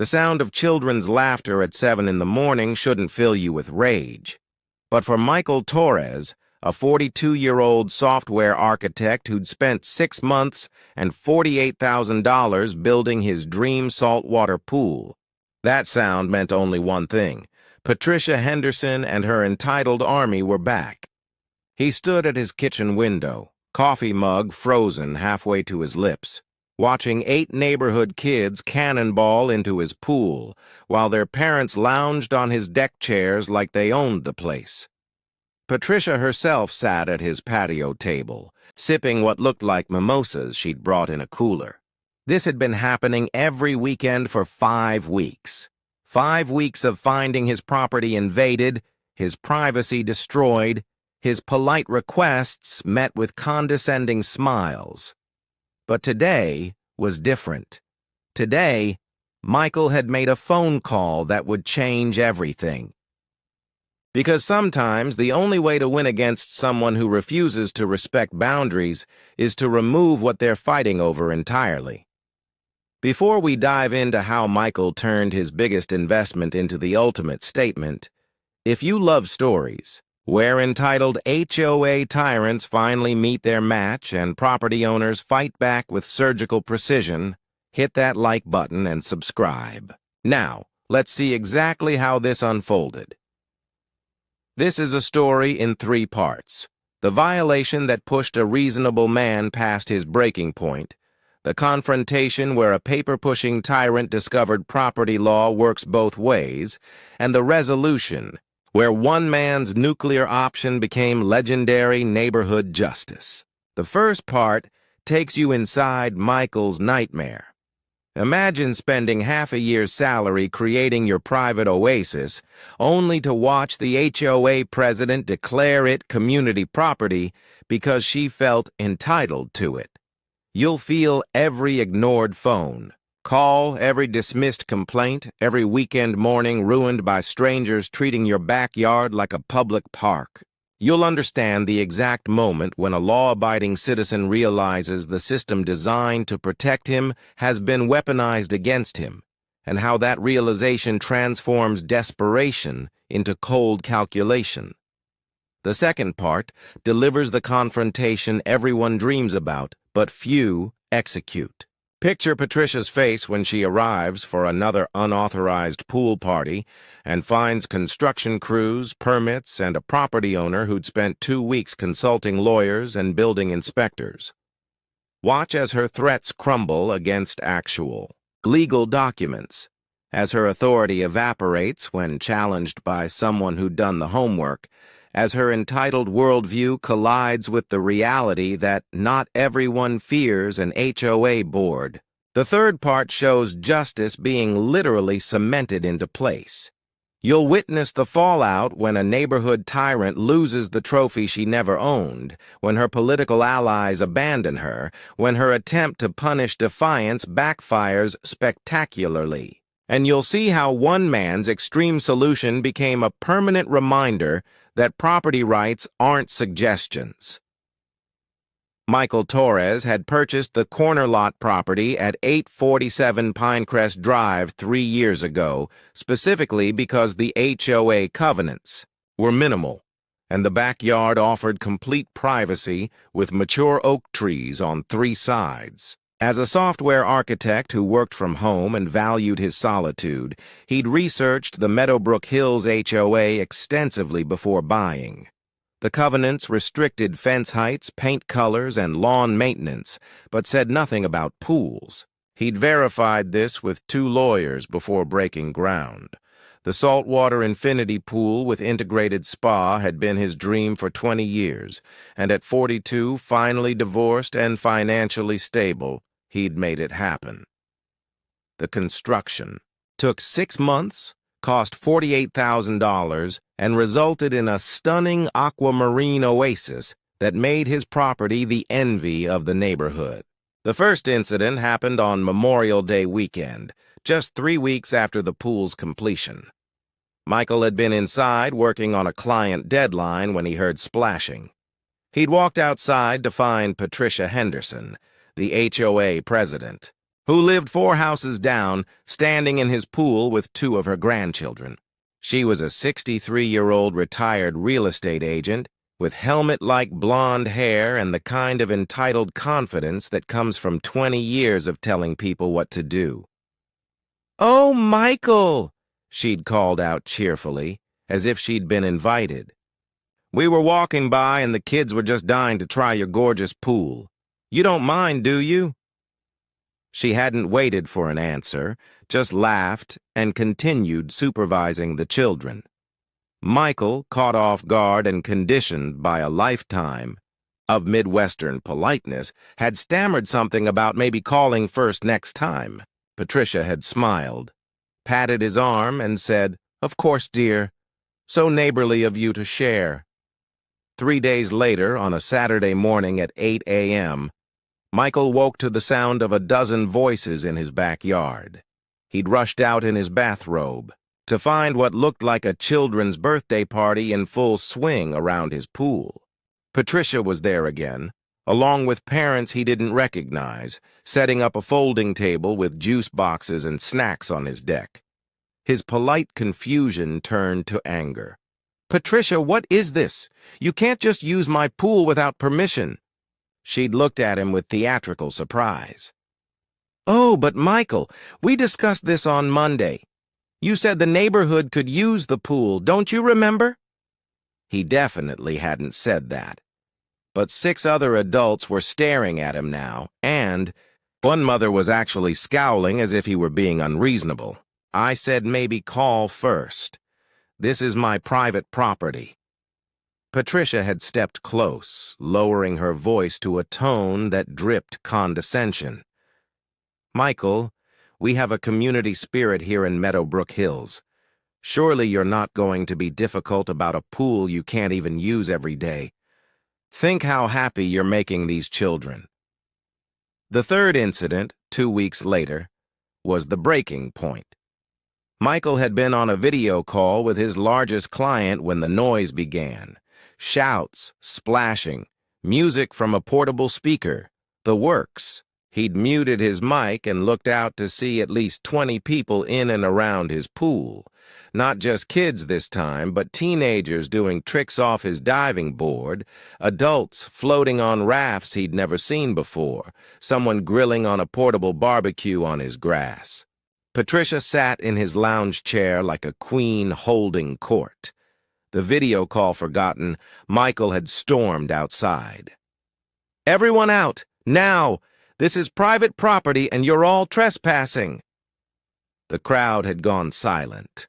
The sound of children's laughter at 7 in the morning shouldn't fill you with rage. But for Michael Torres, a 42-year-old software architect who'd spent 6 months and $48,000 building his dream saltwater pool, that sound meant only one thing. Patricia Henderson and her entitled army were back. He stood at his kitchen window, coffee mug frozen halfway to his lips, watching 8 neighborhood kids cannonball into his pool, while their parents lounged on his deck chairs like they owned the place. Patricia herself sat at his patio table, sipping what looked like mimosas she'd brought in a cooler. This had been happening every weekend for 5 weeks. 5 weeks of finding his property invaded, his privacy destroyed, his polite requests met with condescending smiles. But today was different. Today, Michael had made a phone call that would change everything. Because sometimes the only way to win against someone who refuses to respect boundaries is to remove what they're fighting over entirely. Before we dive into how Michael turned his biggest investment into the ultimate statement, if you love stories where entitled HOA tyrants finally meet their match and property owners fight back with surgical precision, hit that like button and subscribe. Now, let's see exactly how this unfolded. This is a story in 3 parts. The violation that pushed a reasonable man past his breaking point, the confrontation where a paper-pushing tyrant discovered property law works both ways, and the resolution where one man's nuclear option became legendary neighborhood justice. The first part takes you inside Michael's nightmare. Imagine spending half a year's salary creating your private oasis, only to watch the HOA president declare it community property because she felt entitled to it. You'll feel every ignored phone call, every dismissed complaint, every weekend morning ruined by strangers treating your backyard like a public park. You'll understand the exact moment when a law-abiding citizen realizes the system designed to protect him has been weaponized against him, and how that realization transforms desperation into cold calculation. The second part delivers the confrontation everyone dreams about, but few execute. Picture Patricia's face when she arrives for another unauthorized pool party and finds construction crews, permits, and a property owner who'd spent 2 weeks consulting lawyers and building inspectors. Watch as her threats crumble against actual legal documents, as her authority evaporates when challenged by someone who'd done the homework, as her entitled worldview collides with the reality that not everyone fears an HOA board. The third part shows justice being literally cemented into place. You'll witness the fallout when a neighborhood tyrant loses the trophy she never owned, when her political allies abandon her, when her attempt to punish defiance backfires spectacularly. And you'll see how one man's extreme solution became a permanent reminder that property rights aren't suggestions. Michael Torres had purchased the corner lot property at 847 Pinecrest Drive 3 years ago, specifically because the HOA covenants were minimal, and the backyard offered complete privacy with mature oak trees on 3 sides. As a software architect who worked from home and valued his solitude, he'd researched the Meadowbrook Hills HOA extensively before buying. The covenants restricted fence heights, paint colors, and lawn maintenance, but said nothing about pools. He'd verified this with 2 lawyers before breaking ground. The saltwater infinity pool with integrated spa had been his dream for 20 years, and at 42, finally divorced and financially stable, he'd made it happen. The construction took 6 months, cost $48,000, and resulted in a stunning aquamarine oasis that made his property the envy of the neighborhood. The first incident happened on Memorial Day weekend, just 3 weeks after the pool's completion. Michael had been inside working on a client deadline when he heard splashing. He'd walked outside to find Patricia Henderson, the HOA president. who lived 4 houses down, standing in his pool with 2 of her grandchildren. She was a 63-year-old retired real estate agent with helmet-like blonde hair and the kind of entitled confidence that comes from 20 years of telling people what to do. "Oh, Michael," she'd called out cheerfully, as if she'd been invited. "We were walking by and the kids were just dying to try your gorgeous pool. You don't mind, do you?" She hadn't waited for an answer, just laughed and continued supervising the children. Michael, caught off guard and conditioned by a lifetime of Midwestern politeness, had stammered something about maybe calling first next time. Patricia had smiled, patted his arm, and said, "Of course, dear. So neighborly of you to share." 3 days later, on a Saturday morning at 8 a.m., Michael woke to the sound of a dozen voices in his backyard. He'd rushed out in his bathrobe to find what looked like a children's birthday party in full swing around his pool. Patricia was there again, along with parents he didn't recognize, setting up a folding table with juice boxes and snacks on his deck. His polite confusion turned to anger. "Patricia, what is this? You can't just use my pool without permission." She'd looked at him with theatrical surprise. "Oh, but Michael, we discussed this on Monday. You said the neighborhood could use the pool, don't you remember?" He definitely hadn't said that. But 6 other adults were staring at him now, and one mother was actually scowling as if he were being unreasonable. "I said maybe call first. This is my private property." Patricia had stepped close, lowering her voice to a tone that dripped condescension. "Michael, we have a community spirit here in Meadowbrook Hills. Surely you're not going to be difficult about a pool you can't even use every day. Think how happy you're making these children." The third incident, 2 weeks later, was the breaking point. Michael had been on a video call with his largest client when the noise began. Shouts, splashing, music from a portable speaker, the works. He'd muted his mic and looked out to see at least 20 people in and around his pool. Not just kids this time, but teenagers doing tricks off his diving board, adults floating on rafts he'd never seen before, someone grilling on a portable barbecue on his grass. Patricia sat in his lounge chair like a queen holding court. The video call forgotten, Michael had stormed outside. "Everyone out, now! This is private property and you're all trespassing." The crowd had gone silent.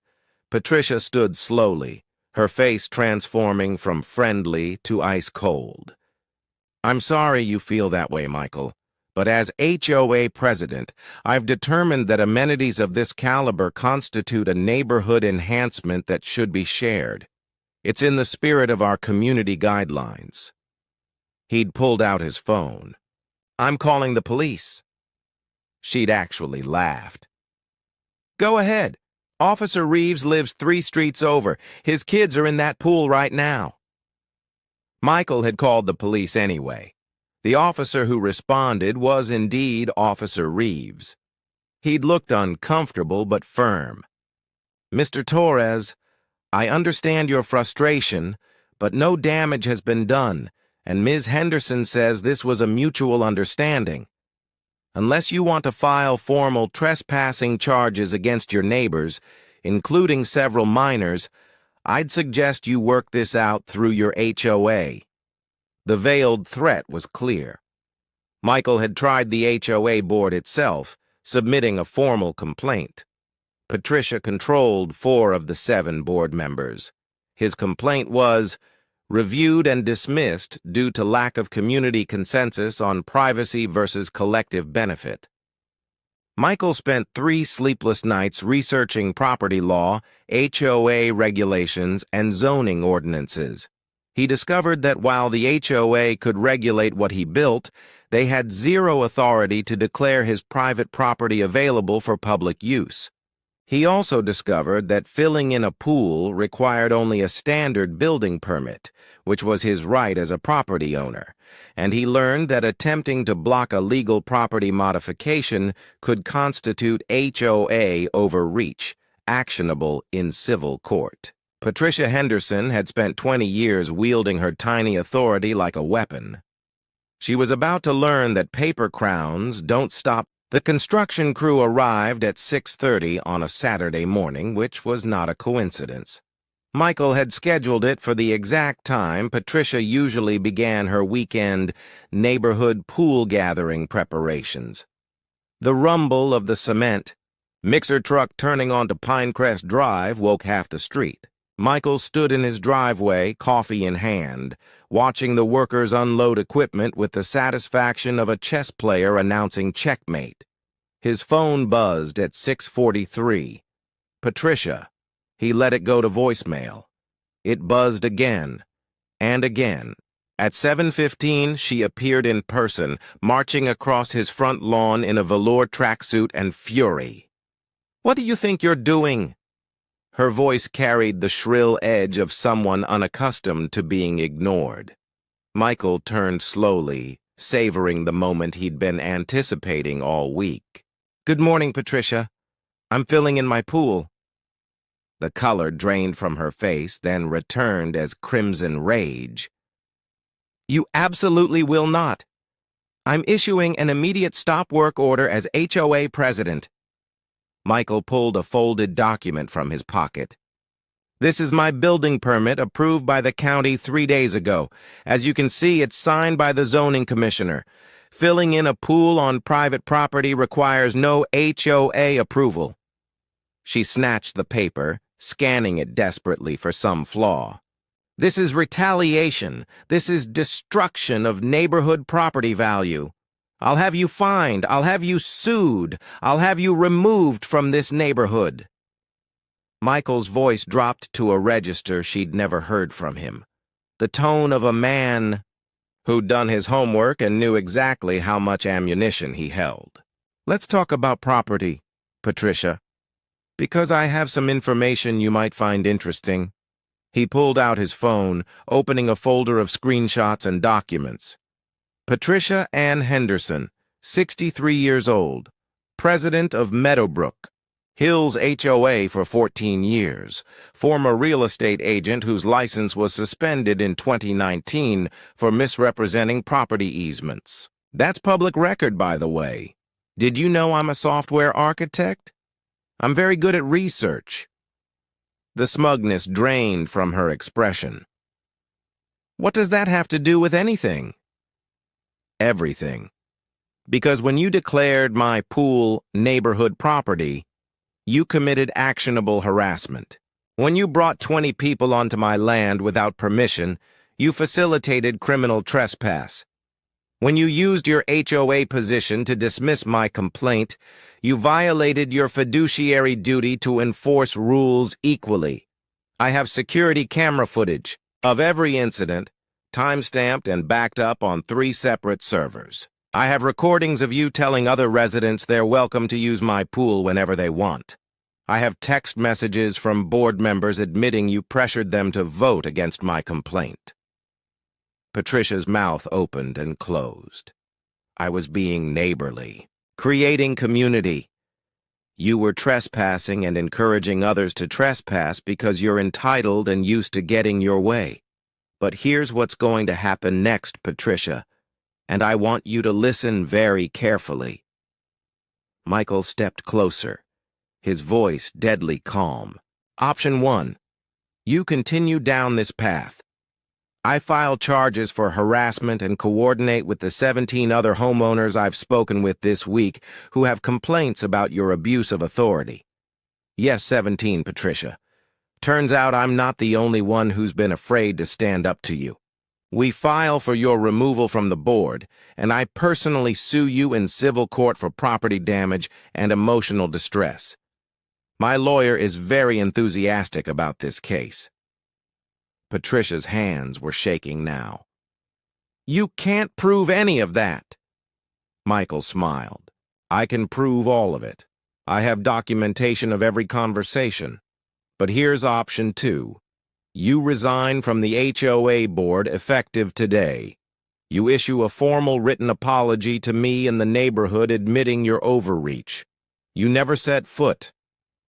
Patricia stood slowly, her face transforming from friendly to ice-cold. "I'm sorry you feel that way, Michael, but as HOA president, I've determined that amenities of this caliber constitute a neighborhood enhancement that should be shared. It's in the spirit of our community guidelines." He'd pulled out his phone. "I'm calling the police." She'd actually laughed. "Go ahead. Officer Reeves lives 3 streets over. His kids are in that pool right now." Michael had called the police anyway. The officer who responded was indeed Officer Reeves. He'd looked uncomfortable but firm. "Mr. Torres, I understand your frustration, but no damage has been done, and Ms. Henderson says this was a mutual understanding. Unless you want to file formal trespassing charges against your neighbors, including several minors, I'd suggest you work this out through your HOA." The veiled threat was clear. Michael had tried the HOA board itself, submitting a formal complaint. Patricia controlled 4 of the 7 board members. His complaint was reviewed and dismissed due to lack of community consensus on privacy versus collective benefit. Michael spent 3 sleepless nights researching property law, HOA regulations, and zoning ordinances. He discovered that while the HOA could regulate what he built, they had 0 authority to declare his private property available for public use. He also discovered that filling in a pool required only a standard building permit, which was his right as a property owner, and he learned that attempting to block a legal property modification could constitute HOA overreach, actionable in civil court. Patricia Henderson had spent 20 years wielding her tiny authority like a weapon. She was about to learn that paper crowns don't stop. The construction crew arrived at 6:30 on a Saturday morning, which was not a coincidence. Michael had scheduled it for the exact time Patricia usually began her weekend neighborhood pool gathering preparations. The rumble of the cement mixer truck turning onto Pinecrest Drive woke half the street. Michael stood in his driveway, coffee in hand, watching the workers unload equipment with the satisfaction of a chess player announcing checkmate. His phone buzzed at 6:43. Patricia. He let it go to voicemail. It buzzed again, and again. At 7:15, she appeared in person, marching across his front lawn in a velour tracksuit and fury. "What do you think you're doing?" Her voice carried the shrill edge of someone unaccustomed to being ignored. Michael turned slowly, savoring the moment he'd been anticipating all week. "Good morning, Patricia. I'm filling in my pool." The color drained from her face, then returned as crimson rage. "You absolutely will not. I'm issuing an immediate stop work order as HOA president." Michael pulled a folded document from his pocket. "This is my building permit approved by the county 3 days ago. As you can see, it's signed by the zoning commissioner. Filling in a pool on private property requires no HOA approval." She snatched the paper, scanning it desperately for some flaw. "This is retaliation. This is destruction of neighborhood property value. I'll have you fined. I'll have you sued. I'll have you removed from this neighborhood." Michael's voice dropped to a register she'd never heard from him. The tone of a man who'd done his homework and knew exactly how much ammunition he held. "Let's talk about property, Patricia, because I have some information you might find interesting." He pulled out his phone, opening a folder of screenshots and documents. Patricia Ann Henderson, 63 years old, president of Meadowbrook, Hills HOA for 14 years, former real estate agent whose license was suspended in 2019 for misrepresenting property easements. That's public record, by the way. Did you know I'm a software architect? I'm very good at research. The smugness drained from her expression. "What does that have to do with anything?" "Everything. Because when you declared my pool neighborhood property, you committed actionable harassment. When you brought 20 people onto my land without permission, you facilitated criminal trespass. When you used your HOA position to dismiss my complaint, you violated your fiduciary duty to enforce rules equally. I have security camera footage of every incident, time-stamped and backed up on 3 separate servers. I have recordings of you telling other residents they're welcome to use my pool whenever they want. I have text messages from board members admitting you pressured them to vote against my complaint." Patricia's mouth opened and closed. "I was being neighborly, creating community. You were trespassing and encouraging others to trespass because you're entitled and used to getting your way. But here's what's going to happen next, Patricia, and I want you to listen very carefully." Michael stepped closer, his voice deadly calm. "Option 1. You continue down this path. I file charges for harassment and coordinate with the 17 other homeowners I've spoken with this week who have complaints about your abuse of authority. Yes, 17, Patricia. Turns out I'm not the only one who's been afraid to stand up to you. We file for your removal from the board, and I personally sue you in civil court for property damage and emotional distress. My lawyer is very enthusiastic about this case." Patricia's hands were shaking now. "You can't prove any of that." Michael smiled. "I can prove all of it. I have documentation of every conversation. But here's option 2. You resign from the HOA board effective today. You issue a formal written apology to me and the neighborhood admitting your overreach. You never set foot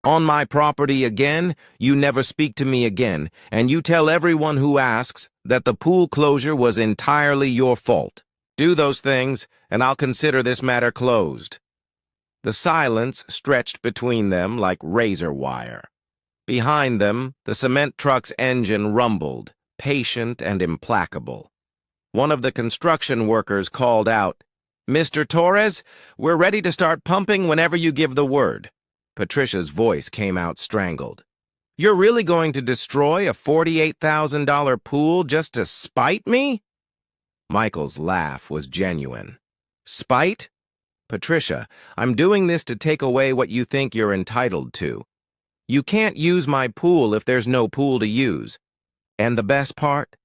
on my property again, you never speak to me again, and you tell everyone who asks that the pool closure was entirely your fault. Do those things, and I'll consider this matter closed. The silence stretched between them like razor wire. Behind them, the cement truck's engine rumbled, patient and implacable. One of the construction workers called out, "Mr. Torres, we're ready to start pumping whenever you give the word." Patricia's voice came out strangled. "You're really going to destroy a $48,000 pool just to spite me?" Michael's laugh was genuine. "Spite? Patricia, I'm doing this to take away what you think you're entitled to. You can't use my pool if there's no pool to use. And the best part?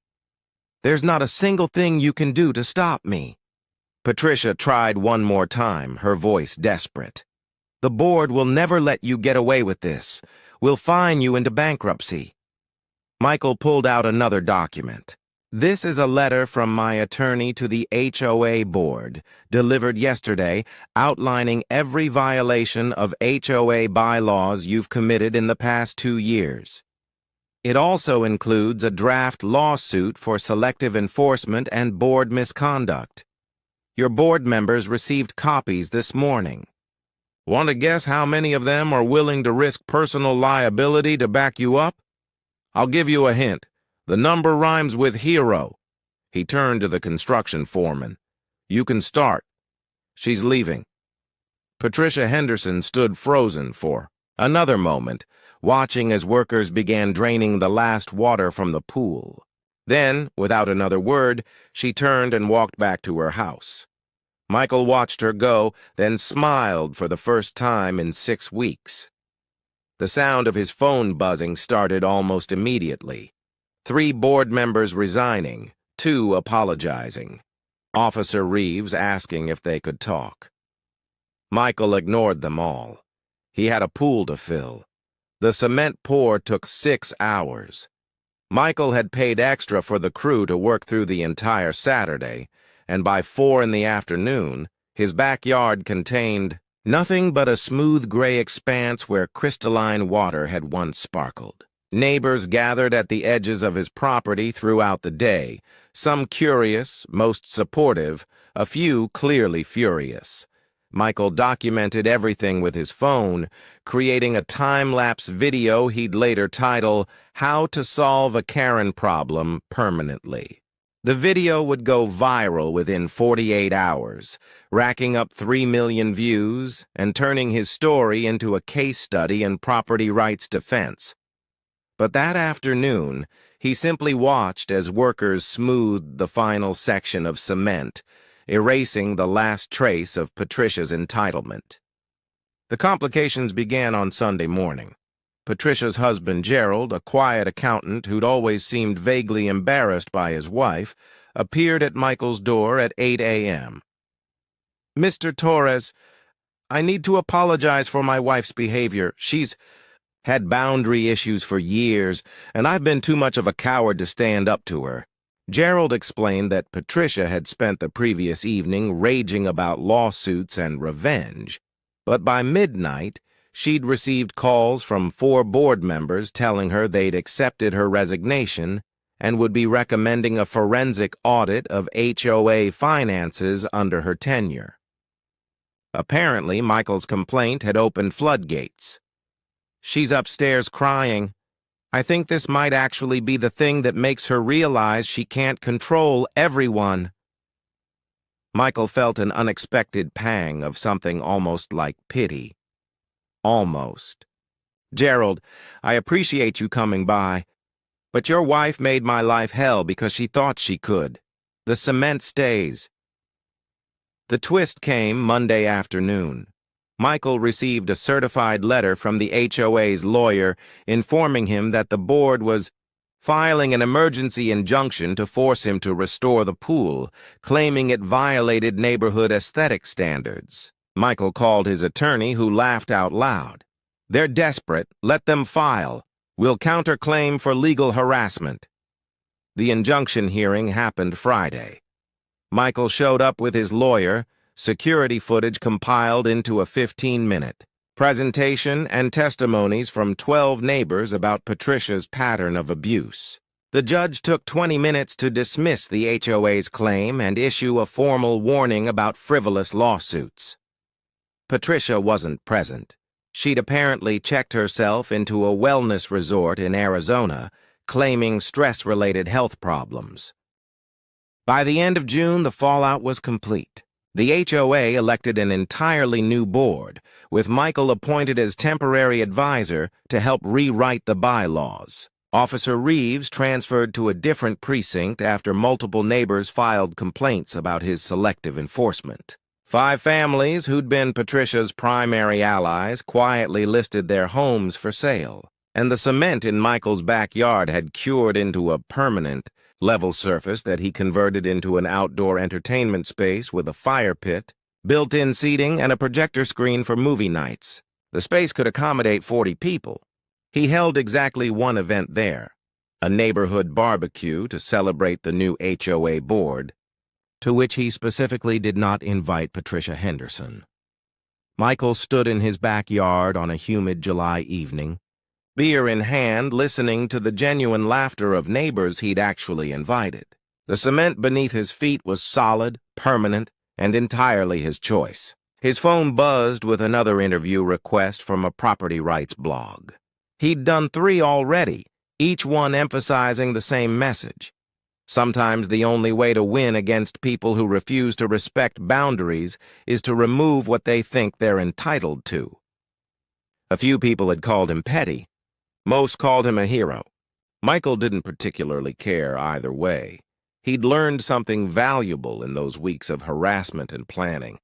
There's not a single thing you can do to stop me." Patricia tried one more time, her voice desperate. "The board will never let you get away with this. We'll fine you into bankruptcy." Michael pulled out another document. "This is a letter from my attorney to the HOA board, delivered yesterday, outlining every violation of HOA bylaws you've committed in the past 2 years. It also includes a draft lawsuit for selective enforcement and board misconduct. Your board members received copies this morning. Want to guess how many of them are willing to risk personal liability to back you up? I'll give you a hint. The number rhymes with hero." He turned to the construction foreman. "You can start. She's leaving." Patricia Henderson stood frozen for another moment, watching as workers began draining the last water from the pool. Then, without another word, she turned and walked back to her house. Michael watched her go, then smiled for the first time in 6 weeks. The sound of his phone buzzing started almost immediately. 3 board members resigning, 2 apologizing. Officer Reeves asking if they could talk. Michael ignored them all. He had a pool to fill. The cement pour took 6 hours. Michael had paid extra for the crew to work through the entire Saturday, and by 4 in the afternoon, his backyard contained nothing but a smooth gray expanse where crystalline water had once sparkled. Neighbors gathered at the edges of his property throughout the day, some curious, most supportive, a few clearly furious. Michael documented everything with his phone, creating a time-lapse video he'd later title, "How to Solve a Karen Problem Permanently." The video would go viral within 48 hours, racking up 3 million views and turning his story into a case study in property rights defense. But that afternoon, he simply watched as workers smoothed the final section of cement, erasing the last trace of Patricia's entitlement. The complications began on Sunday morning. Patricia's husband, Gerald, a quiet accountant who'd always seemed vaguely embarrassed by his wife, appeared at Michael's door at 8 a.m. "Mr. Torres, I need to apologize for my wife's behavior. She's had boundary issues for years, and I've been too much of a coward to stand up to her." Gerald explained that Patricia had spent the previous evening raging about lawsuits and revenge, but by midnight, she'd received calls from 4 board members telling her they'd accepted her resignation and would be recommending a forensic audit of HOA finances under her tenure. Apparently, Michael's complaint had opened floodgates. "She's upstairs crying. I think this might actually be the thing that makes her realize she can't control everyone." Michael felt an unexpected pang of something almost like pity. Almost. "Gerald, I appreciate you coming by, but your wife made my life hell because she thought she could. The cement stays." The twist came Monday afternoon. Michael received a certified letter from the HOA's lawyer informing him that the board was filing an emergency injunction to force him to restore the pool, claiming it violated neighborhood aesthetic standards. Michael called his attorney, who laughed out loud. "They're desperate. Let them file. We'll counterclaim for legal harassment." The injunction hearing happened Friday. Michael showed up with his lawyer, security footage compiled into a 15-minute presentation, and testimonies from 12 neighbors about Patricia's pattern of abuse. The judge took 20 minutes to dismiss the HOA's claim and issue a formal warning about frivolous lawsuits. Patricia wasn't present. She'd apparently checked herself into a wellness resort in Arizona, claiming stress-related health problems. By the end of June, the fallout was complete. The HOA elected an entirely new board, with Michael appointed as temporary advisor to help rewrite the bylaws. Officer Reeves transferred to a different precinct after multiple neighbors filed complaints about his selective enforcement. 5 families who'd been Patricia's primary allies quietly listed their homes for sale, and the cement in Michael's backyard had cured into a permanent, level surface that he converted into an outdoor entertainment space with a fire pit, built-in seating, and a projector screen for movie nights. The space could accommodate 40 people. He held exactly one event there, a neighborhood barbecue to celebrate the new HOA board, to which he specifically did not invite Patricia Henderson. Michael stood in his backyard on a humid July evening, beer in hand, listening to the genuine laughter of neighbors he'd actually invited. The cement beneath his feet was solid, permanent, and entirely his choice. His phone buzzed with another interview request from a property rights blog. He'd done 3 already, each one emphasizing the same message. Sometimes the only way to win against people who refuse to respect boundaries is to remove what they think they're entitled to. A few people had called him petty. Most called him a hero. Michael didn't particularly care either way. He'd learned something valuable in those weeks of harassment and planning.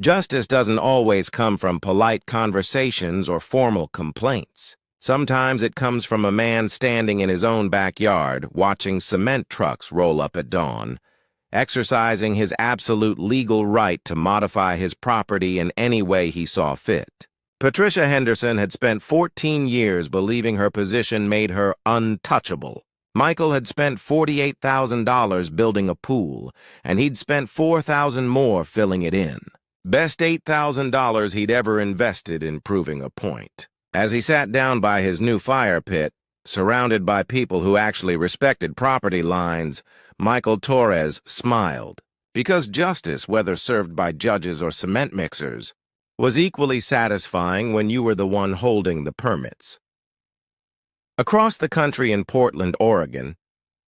Justice doesn't always come from polite conversations or formal complaints. Sometimes it comes from a man standing in his own backyard, watching cement trucks roll up at dawn, exercising his absolute legal right to modify his property in any way he saw fit. Patricia Henderson had spent 14 years believing her position made her untouchable. Michael had spent $48,000 building a pool, and he'd spent $4,000 more filling it in. Best $8,000 he'd ever invested in proving a point. As he sat down by his new fire pit, surrounded by people who actually respected property lines, Michael Torres smiled. Because justice, whether served by judges or cement mixers, was equally satisfying when you were the one holding the permits. Across the country in Portland, Oregon,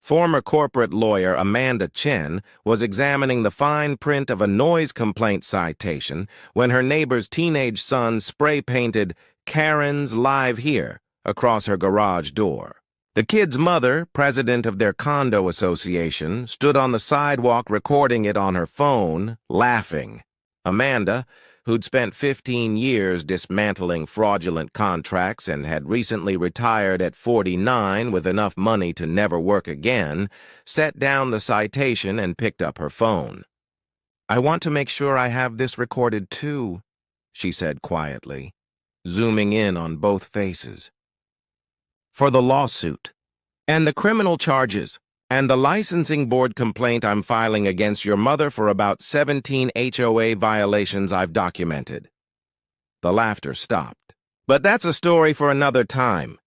former corporate lawyer Amanda Chen was examining the fine print of a noise complaint citation when her neighbor's teenage son spray-painted "Karen's Live Here" across her garage door. The kid's mother, president of their condo association, stood on the sidewalk recording it on her phone, laughing. Amanda, who'd spent 15 years dismantling fraudulent contracts and had recently retired at 49 with enough money to never work again, set down the citation and picked up her phone. "I want to make sure I have this recorded too," she said quietly, zooming in on both faces. "For the lawsuit, and the criminal charges, and the licensing board complaint I'm filing against your mother for about 17 HOA violations I've documented." The laughter stopped. "But that's a story for another time,"